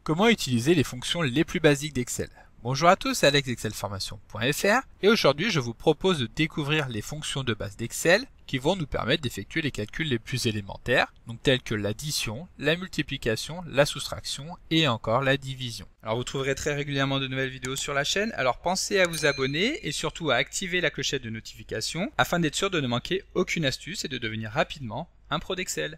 Comment utiliser les fonctions les plus basiques d'Excel? Bonjour à tous, c'est Alex d'excelformation.fr et aujourd'hui je vous propose de découvrir les fonctions de base d'Excel qui vont nous permettre d'effectuer les calculs les plus élémentaires, donc tels que l'addition, la multiplication, la soustraction et encore la division. Alors vous trouverez très régulièrement de nouvelles vidéos sur la chaîne, alors pensez à vous abonner et surtout à activer la clochette de notification afin d'être sûr de ne manquer aucune astuce et de devenir rapidement un pro d'Excel.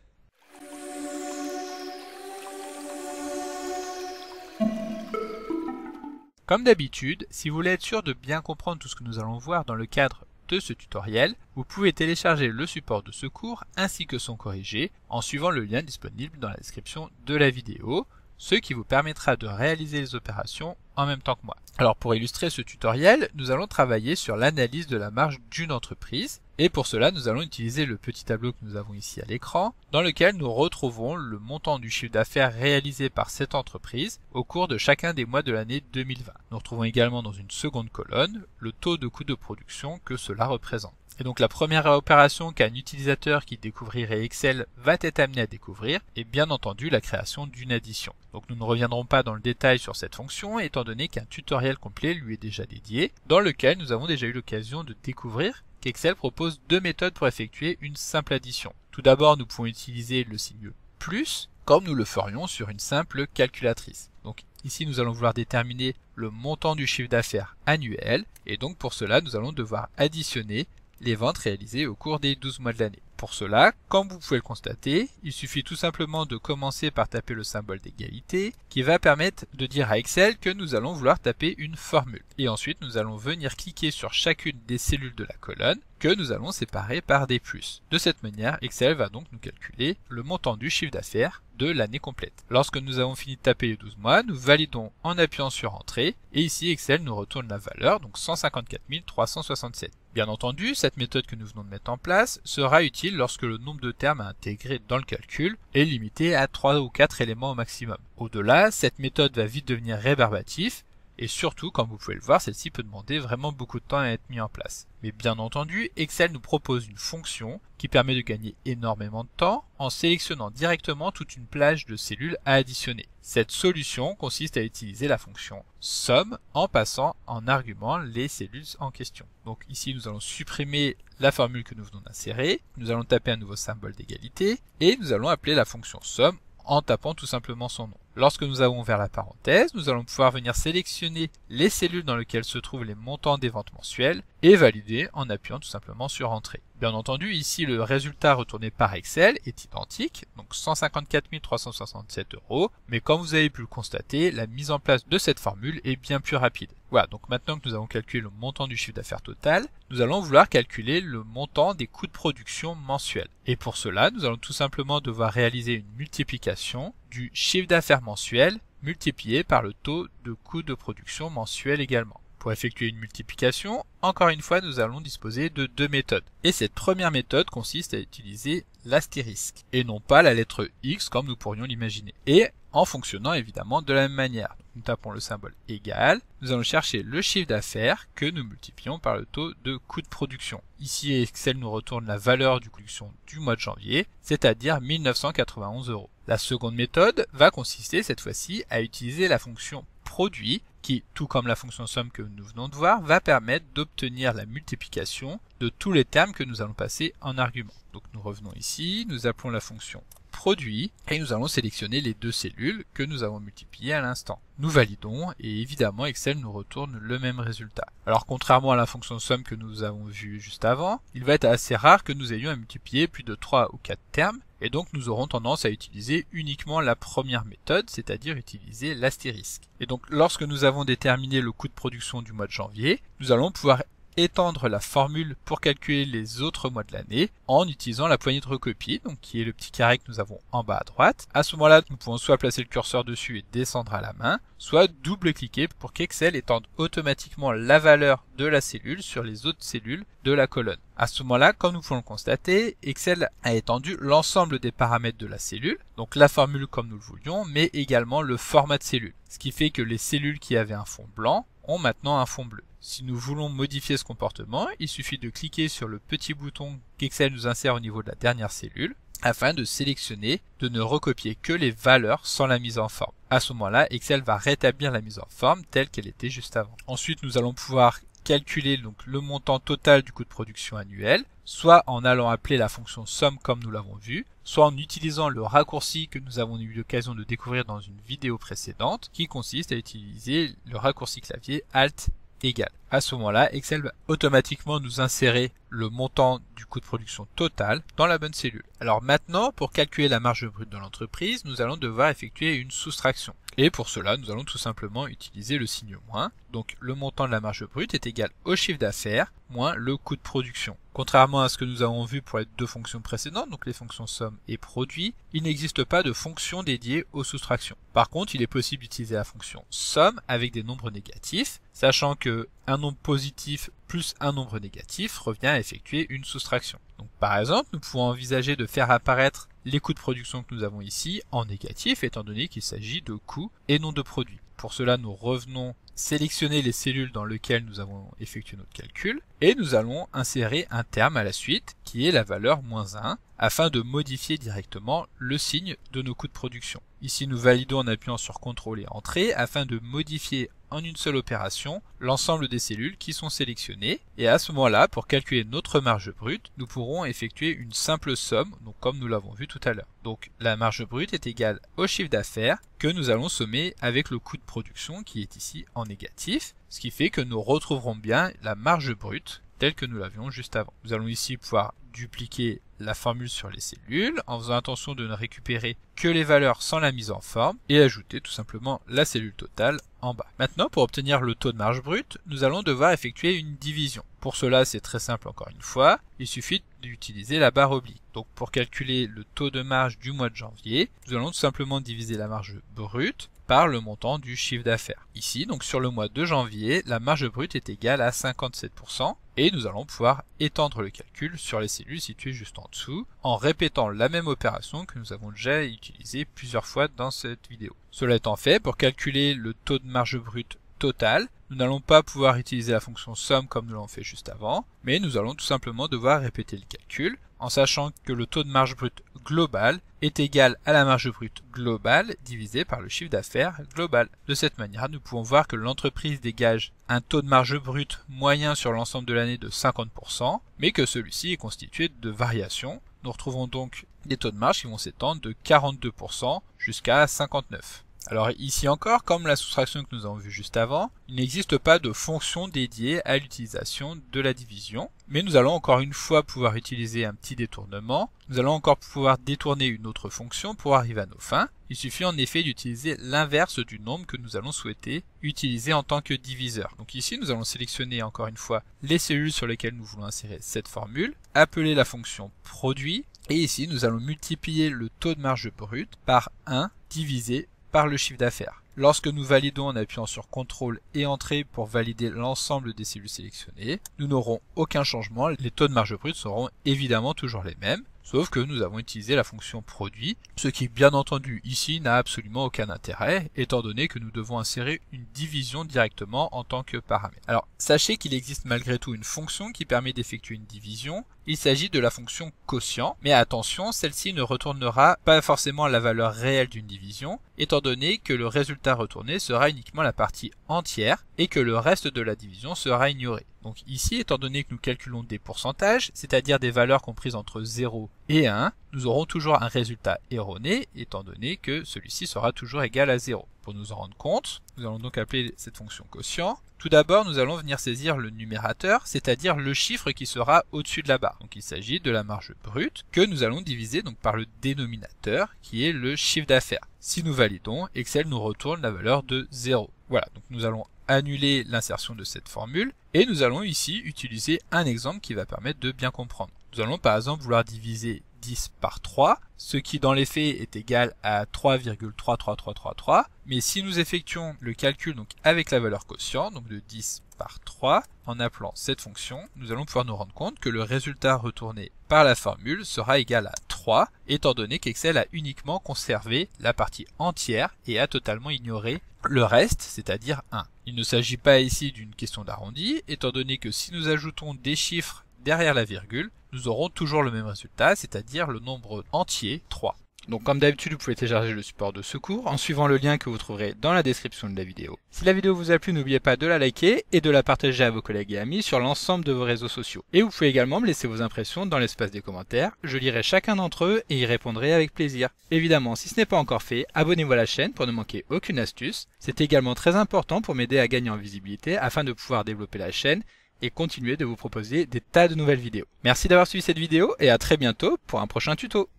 Comme d'habitude, si vous voulez être sûr de bien comprendre tout ce que nous allons voir dans le cadre de ce tutoriel, vous pouvez télécharger le support de ce cours ainsi que son corrigé en suivant le lien disponible dans la description de la vidéo, ce qui vous permettra de réaliser les opérations en même temps que moi. Alors pour illustrer ce tutoriel, nous allons travailler sur l'analyse de la marge d'une entreprise et pour cela nous allons utiliser le petit tableau que nous avons ici à l'écran dans lequel nous retrouvons le montant du chiffre d'affaires réalisé par cette entreprise au cours de chacun des mois de l'année 2020. Nous retrouvons également dans une seconde colonne le taux de coût de production que cela représente. Et donc la première opération qu'un utilisateur qui découvrirait Excel va être amené à découvrir est bien entendu la création d'une addition. Donc nous ne reviendrons pas dans le détail sur cette fonction étant donné qu'un tutoriel complet lui est déjà dédié dans lequel nous avons déjà eu l'occasion de découvrir qu'Excel propose deux méthodes pour effectuer une simple addition. Tout d'abord nous pouvons utiliser le signe plus comme nous le ferions sur une simple calculatrice. Donc ici nous allons vouloir déterminer le montant du chiffre d'affaires annuel et donc pour cela nous allons devoir additionner les ventes réalisées au cours des 12 mois de l'année. Pour cela, comme vous pouvez le constater, il suffit tout simplement de commencer par taper le symbole d'égalité qui va permettre de dire à Excel que nous allons vouloir taper une formule. Et ensuite, nous allons venir cliquer sur chacune des cellules de la colonne que nous allons séparer par des plus. De cette manière, Excel va donc nous calculer le montant du chiffre d'affaires de l'année complète. Lorsque nous avons fini de taper les 12 mois, nous validons en appuyant sur Entrée et ici Excel nous retourne la valeur, donc 154 367. Bien entendu, cette méthode que nous venons de mettre en place sera utile lorsque le nombre de termes à intégrer dans le calcul est limité à 3 ou 4 éléments au maximum. Au-delà, cette méthode va vite devenir rébarbatif et surtout, comme vous pouvez le voir, celle-ci peut demander vraiment beaucoup de temps à être mise en place. Mais bien entendu, Excel nous propose une fonction qui permet de gagner énormément de temps en sélectionnant directement toute une plage de cellules à additionner. Cette solution consiste à utiliser la fonction somme en passant en argument les cellules en question. Donc ici, nous allons supprimer la formule que nous venons d'insérer, nous allons taper un nouveau symbole d'égalité et nous allons appeler la fonction somme en tapant tout simplement son nom. Lorsque nous avons ouvert la parenthèse, nous allons pouvoir venir sélectionner les cellules dans lesquelles se trouvent les montants des ventes mensuelles et valider en appuyant tout simplement sur Entrée. Bien entendu, ici le résultat retourné par Excel est identique, donc 154 367 €, mais comme vous avez pu le constater, la mise en place de cette formule est bien plus rapide. Voilà, donc maintenant que nous avons calculé le montant du chiffre d'affaires total, nous allons vouloir calculer le montant des coûts de production mensuels. Et pour cela, nous allons tout simplement devoir réaliser une multiplication du chiffre d'affaires mensuel multiplié par le taux de coût de production mensuel également. Pour effectuer une multiplication, encore une fois, nous allons disposer de deux méthodes. Et cette première méthode consiste à utiliser l'astérisque et non pas la lettre X comme nous pourrions l'imaginer. Et en fonctionnant évidemment de la même manière. Nous tapons le symbole égal, nous allons chercher le chiffre d'affaires que nous multiplions par le taux de coût de production. Ici, Excel nous retourne la valeur de production du mois de janvier, c'est-à-dire 1991 €. La seconde méthode va consister cette fois-ci à utiliser la fonction produit qui, tout comme la fonction somme que nous venons de voir, va permettre d'obtenir la multiplication de tous les termes que nous allons passer en argument. Donc nous revenons ici, nous appelons la fonction produit et nous allons sélectionner les deux cellules que nous avons multipliées à l'instant. Nous validons et évidemment Excel nous retourne le même résultat. Alors contrairement à la fonction somme que nous avons vue juste avant, il va être assez rare que nous ayons à multiplier plus de 3 ou 4 termes et donc nous aurons tendance à utiliser uniquement la première méthode, c'est-à-dire utiliser l'astérisque. Et donc lorsque nous avons déterminé le coût de production du mois de janvier, nous allons pouvoir étendre la formule pour calculer les autres mois de l'année en utilisant la poignée de recopie, donc qui est le petit carré que nous avons en bas à droite. À ce moment-là, nous pouvons soit placer le curseur dessus et descendre à la main, soit double-cliquer pour qu'Excel étende automatiquement la valeur de la cellule sur les autres cellules de la colonne. À ce moment-là, comme nous pouvons le constater, Excel a étendu l'ensemble des paramètres de la cellule, donc la formule comme nous le voulions, mais également le format de cellule. Ce qui fait que les cellules qui avaient un fond blanc ont maintenant un fond bleu. Si nous voulons modifier ce comportement, il suffit de cliquer sur le petit bouton qu'Excel nous insère au niveau de la dernière cellule afin de sélectionner, de ne recopier que les valeurs sans la mise en forme. À ce moment-là, Excel va rétablir la mise en forme telle qu'elle était juste avant. Ensuite, nous allons pouvoir calculer donc le montant total du coût de production annuel, soit en allant appeler la fonction somme comme nous l'avons vu, soit en utilisant le raccourci que nous avons eu l'occasion de découvrir dans une vidéo précédente, qui consiste à utiliser le raccourci clavier Alt égal. À ce moment-là, Excel va automatiquement nous insérer le montant du coût de production total dans la bonne cellule. Alors maintenant, pour calculer la marge brute de l'entreprise, nous allons devoir effectuer une soustraction. Et pour cela, nous allons tout simplement utiliser le signe moins. Donc le montant de la marge brute est égal au chiffre d'affaires moins le coût de production. Contrairement à ce que nous avons vu pour les deux fonctions précédentes, donc les fonctions somme et produit, il n'existe pas de fonction dédiée aux soustractions. Par contre, il est possible d'utiliser la fonction somme avec des nombres négatifs, sachant que un nombre positif plus un nombre négatif revient à effectuer une soustraction. Donc par exemple, nous pouvons envisager de faire apparaître les coûts de production que nous avons ici en négatif, étant donné qu'il s'agit de coûts et non de produits. Pour cela, nous revenons sélectionner les cellules dans lesquelles nous avons effectué notre calcul et nous allons insérer un terme à la suite qui est la valeur moins 1 afin de modifier directement le signe de nos coûts de production. Ici, nous validons en appuyant sur CTRL et Entrée afin de modifier en une seule opération l'ensemble des cellules qui sont sélectionnées et à ce moment-là, pour calculer notre marge brute, nous pourrons effectuer une simple somme, donc comme nous l'avons vu tout à l'heure. Donc la marge brute est égale au chiffre d'affaires que nous allons sommer avec le coût de production qui est ici en négatif, ce qui fait que nous retrouverons bien la marge brute telle que nous l'avions juste avant. Nous allons ici pouvoir dupliquer la formule sur les cellules en faisant attention de ne récupérer que les valeurs sans la mise en forme et ajouter tout simplement la cellule totale en bas. Maintenant, pour obtenir le taux de marge brute, nous allons devoir effectuer une division. Pour cela, c'est très simple encore une fois, il suffit d'utiliser la barre oblique. Donc pour calculer le taux de marge du mois de janvier, nous allons tout simplement diviser la marge brute par le montant du chiffre d'affaires. Ici, donc sur le mois de janvier, la marge brute est égale à 57%. Et nous allons pouvoir étendre le calcul sur les cellules situées juste en dessous en répétant la même opération que nous avons déjà utilisée plusieurs fois dans cette vidéo. Cela étant fait, pour calculer le taux de marge brute total, nous n'allons pas pouvoir utiliser la fonction somme comme nous l'avons fait juste avant, mais nous allons tout simplement devoir répéter le calcul en sachant que le taux de marge brute global est égal à la marge brute globale divisé par le chiffre d'affaires global. De cette manière, nous pouvons voir que l'entreprise dégage un taux de marge brute moyen sur l'ensemble de l'année de 50%, mais que celui-ci est constitué de variations. Nous retrouvons donc des taux de marge qui vont s'étendre de 42% jusqu'à 59%. Alors ici encore, comme la soustraction que nous avons vue juste avant, il n'existe pas de fonction dédiée à l'utilisation de la division, mais nous allons encore une fois pouvoir utiliser un petit détournement. Nous allons encore pouvoir détourner une autre fonction pour arriver à nos fins. Il suffit en effet d'utiliser l'inverse du nombre que nous allons souhaiter utiliser en tant que diviseur. Donc ici, nous allons sélectionner encore une fois les cellules sur lesquelles nous voulons insérer cette formule, appeler la fonction produit, et ici nous allons multiplier le taux de marge brute par 1 divisé par le chiffre d'affaires. Lorsque nous validons en appuyant sur CTRL et Entrée pour valider l'ensemble des cellules sélectionnées, nous n'aurons aucun changement, les taux de marge brute seront évidemment toujours les mêmes, sauf que nous avons utilisé la fonction produit, ce qui bien entendu ici n'a absolument aucun intérêt, étant donné que nous devons insérer une division directement en tant que paramètre. Alors sachez qu'il existe malgré tout une fonction qui permet d'effectuer une division, il s'agit de la fonction quotient, mais attention, celle-ci ne retournera pas forcément la valeur réelle d'une division, étant donné que le résultat retourné sera uniquement la partie entière et que le reste de la division sera ignoré. Donc ici, étant donné que nous calculons des pourcentages, c'est-à-dire des valeurs comprises entre 0 et 1, nous aurons toujours un résultat erroné, étant donné que celui-ci sera toujours égal à 0. Pour nous en rendre compte, nous allons donc appeler cette fonction quotient. Tout d'abord, nous allons venir saisir le numérateur, c'est-à-dire le chiffre qui sera au-dessus de la barre. Donc il s'agit de la marge brute que nous allons diviser donc par le dénominateur, qui est le chiffre d'affaires. Si nous validons, Excel nous retourne la valeur de 0. Voilà, donc nous allons annuler l'insertion de cette formule et nous allons ici utiliser un exemple qui va permettre de bien comprendre. Nous allons par exemple vouloir diviser 10 par 3, ce qui dans les faits est égal à 3,33333, mais si nous effectuons le calcul donc avec la valeur quotient, donc de 10 par 3, en appelant cette fonction, nous allons pouvoir nous rendre compte que le résultat retourné par la formule sera égal à 3, étant donné qu'Excel a uniquement conservé la partie entière et a totalement ignoré le reste, c'est-à-dire 1. Il ne s'agit pas ici d'une question d'arrondi, étant donné que si nous ajoutons des chiffres derrière la virgule, nous aurons toujours le même résultat, c'est-à-dire le nombre entier 3. Donc comme d'habitude, vous pouvez télécharger le support de secours en suivant le lien que vous trouverez dans la description de la vidéo. Si la vidéo vous a plu, n'oubliez pas de la liker et de la partager à vos collègues et amis sur l'ensemble de vos réseaux sociaux. Et vous pouvez également me laisser vos impressions dans l'espace des commentaires, je lirai chacun d'entre eux et y répondrai avec plaisir. Évidemment, si ce n'est pas encore fait, abonnez-vous à la chaîne pour ne manquer aucune astuce. C'est également très important pour m'aider à gagner en visibilité afin de pouvoir développer la chaîne et continuer de vous proposer des tas de nouvelles vidéos. Merci d'avoir suivi cette vidéo et à très bientôt pour un prochain tuto.